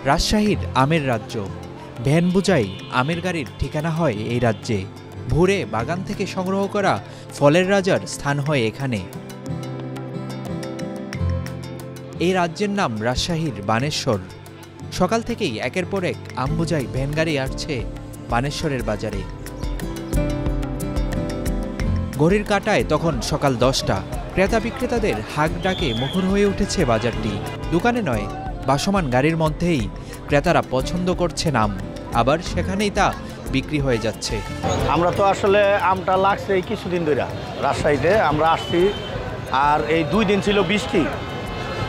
রাজশাহীর আমের রাজ্য। ভ্যান বোঝাই আমের গাড়ির ঠিকানা হয় এই রাজ্যে। ভোরে বাগান থেকে সংগ্রহ করা ফলের রাজার স্থান হয় এখানে। এই রাজ্যের নাম রাজশাহীর বানেশ্বর। সকাল থেকেই একের পর এক আম বোঝাই ভ্যান গাড়ি আসছে বানেশ্বরের বাজারে। ঘড়ির কাঁটায় তখন সকাল 10টা। ক্রেতা বিক্রেতাদের হাঁক ডাকে মুখর হয়ে উঠেছে বাজারটি। দোকানে নয়, ভাসমান গাড়ির মধ্যেই ক্রেতারা পছন্দ করছেন আম, আবার সেখানেই তা বিক্রি হয়ে যাচ্ছে। আমরা তো আসলে আমটা লাগছে এই কিছুদিন ধরে রাজশাহীতে আমরা আসছি, আর এই 2 দিন ছিল বৃষ্টি,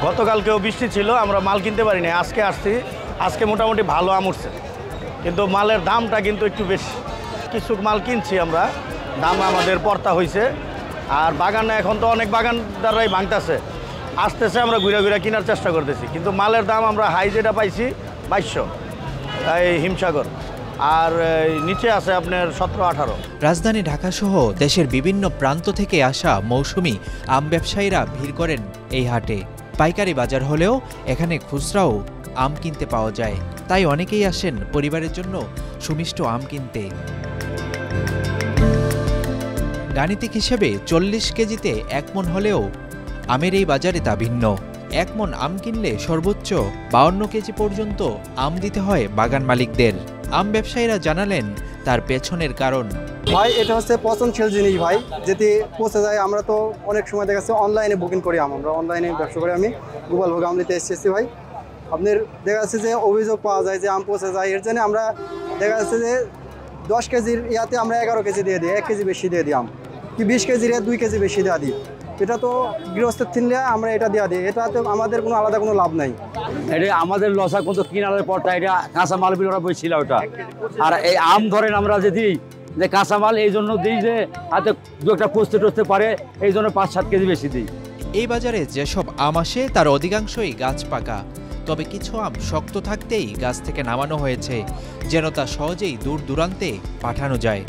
গতকালকেও বৃষ্টি ছিল, আমরা মাল কিনতে পারিনি। আজকে আসছি, আজকে মোটামুটি ভালো আম উঠছে, কিন্তু মালের দামটা কিন্তু একটু বেশি। কিছু মাল কিনছি আমরা, দাম আমাদের পড়তা হয়েছে। আর বাগানে এখন তো অনেক বাগানদাররাই ভাঙতেছে, আসতেছে, আমরা ঘুরে ঘুরে কেনার চেষ্টা করতেছি, কিন্তু মালের দাম আমরা হাই যেটা পাইছি 2200 এই হিমসাগর, আর নিচে আছে আপনার 17-18। রাজধানী ঢাকাসহ দেশের বিভিন্ন প্রান্ত থেকে আসা মৌসুমি আম ব্যবসায়ীরা ভিড় করেন এই হাটে। পাইকারি বাজার হলেও এখানে খুচরাও আম কিনতে পাওয়া যায়, তাই অনেকেই আসেন পরিবারের জন্য সুমিষ্ট আম কিনতে। গাণিতিক হিসেবে 40 কেজিতে 1 মণ হলেও আমের এই বাজারে তা ভিন্ন। 1 মণ আম কিনলে সর্বোচ্চ 52 কেজি পর্যন্ত আম দিতে হয় বাগান মালিকদের। আম ব্যবসায়ীরা জানালেন তার পেছনের কারণ। ভাই এটা হচ্ছে পচনশীল জিনিস ভাই, যেটি পচে যায়। আমরা তো অনেক সময় দেখা যাচ্ছে অনলাইনে বুকিং করি আম, আমরা অনলাইনে ব্যবসা করি। আমি গোপালভোগ আম নিতে এসেছি ভাই। আপনার দেখা যাচ্ছে যে অভিযোগ পাওয়া যায় যে আম পচে যায়, এর জন্য আমরা দেখা যাচ্ছে যে 10 কেজির ইয়াতে আমরা 11 কেজি দিয়ে দিই, 1 কেজি বেশি দিয়ে দিই আম, কি 20 কেজির 2 কেজি বেশি দেওয়া দিই। এটা তো গৃহস্থের কিনলে আমরা এটা দেওয়া দিই, এটা তো আমাদের কোনো আলাদা কোনো লাভ নাই। এটা আমাদের লসা কিন্তু কিনারের পরটা এটা কাঁচা মাল বিল ওরা বইছিল ওটা। আর এই আম ধরেন আমরা যে দিই যে কাঁচা মাল, এই জন্য দিই যে হাতে 2-একটা পচতে টচতে পারে, এই জন্য 5-7 কেজি বেশি দিই। এই বাজারে যেসব আম আসে তার অধিকাংশই গাছ পাকা, তবে কিছু আম শক্ত থাকতেই গাছ থেকে নামানো হয়েছে, যেন তা সহজেই দূর দূরান্তে পাঠানো যায়।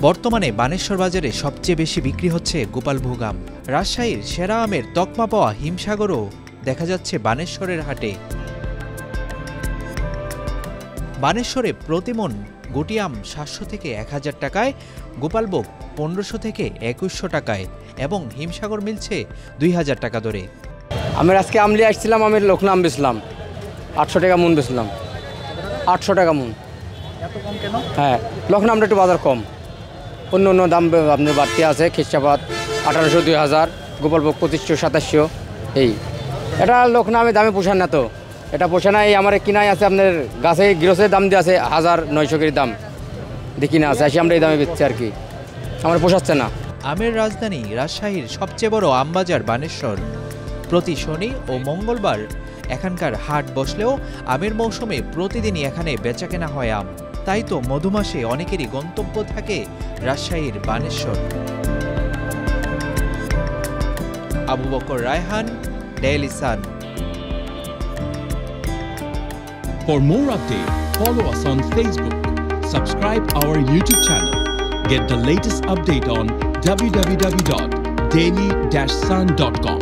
বর্তমানে বানেশ্বর বাজারে সবচেয়ে বেশি বিক্রি হচ্ছে গোপালভোগ আম। রাজশাহীর সেরা আমের তকমা পাওয়া হিমসাগরও দেখা যাচ্ছে বানেশ্বরের হাটে। বানেশ্বরে প্রতিমণ গুটি আম 700 থেকে 1000 টাকায়, গোপালভোগ 1500 থেকে 2100 টাকায় এবং হিমসাগর মিলছে 2000 টাকা দরে। আমি আজকে আমলি আসছিলাম, আমি লখনা আম বেচলাম 800 টাকা মন বেচলাম। 800 টাকা মন। হ্যাঁ, লখনা আমটা একটু বাজার কম, অন্য অন্য দাম আপনার বাড়তি আছে। খিস্টাপাত 1800, 2000, গোপালভোগ 2500, 2700 এই। এটা লখনা আমি দামে পোষায় না, তো এটা পোষায় না। এই আমার কিনাই আছে আপনার গাছে গৃহস্থের দাম দিয়ে আছে 1900 কেজি দাম দেখি না আছে, আসি আমরা এই দামে বেচছি আর কি, আমার পোষাচ্ছে না। আমের রাজধানী রাজশাহীর সবচেয়ে বড় আমবাজার বানেশ্বর। প্রতি শনি ও মঙ্গলবার এখানকার হাট বসলেও আমের মৌসুমে প্রতিদিনই এখানে বেচাকেনা হয় আম। তাই তো মধুমাসে অনেকেরই গন্তব্য থাকে রাজশাহীর Baneshwar. Abu Bakar Raihan, daily sun. For more updates, follow us on Facebook, subscribe our YouTube channel, get the latest update on www.daily-sun.com.